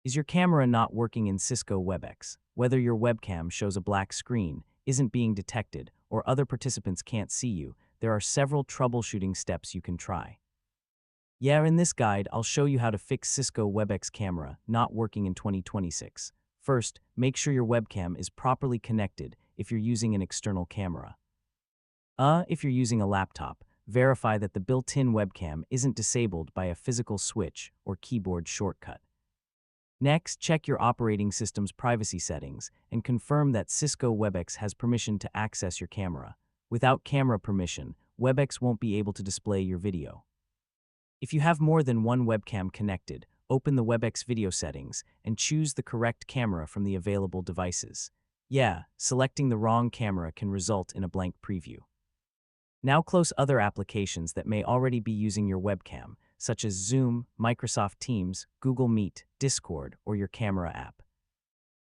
Is your camera not working in Cisco Webex? Whether your webcam shows a black screen, isn't being detected, or other participants can't see you, there are several troubleshooting steps you can try. In this guide, I'll show you how to fix Cisco Webex camera not working in 2026. First, make sure your webcam is properly connected if you're using an external camera. If you're using a laptop, verify that the built-in webcam isn't disabled by a physical switch or keyboard shortcut. Next, check your operating system's privacy settings and confirm that Cisco Webex has permission to access your camera. Without camera permission, Webex won't be able to display your video. If you have more than one webcam connected, open the Webex video settings and choose the correct camera from the available devices. Selecting the wrong camera can result in a blank preview. Now close other applications that may already be using your webcam, such as Zoom, Microsoft Teams, Google Meet, Discord, or your camera app.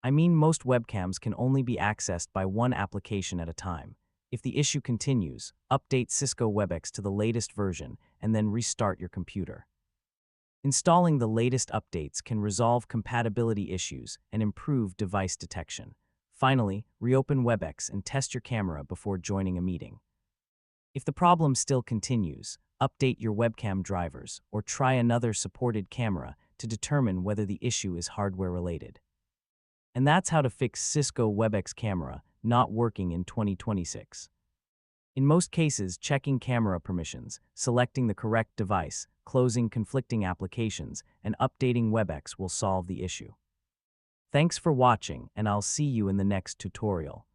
Most webcams can only be accessed by one application at a time. If the issue continues, update Cisco Webex to the latest version and then restart your computer. Installing the latest updates can resolve compatibility issues and improve device detection. Finally, reopen Webex and test your camera before joining a meeting. If the problem still continues, update your webcam drivers or try another supported camera to determine whether the issue is hardware-related. And that's how to fix Cisco Webex camera not working in 2026. In most cases, checking camera permissions, selecting the correct device, closing conflicting applications, and updating Webex will solve the issue. Thanks for watching, and I'll see you in the next tutorial.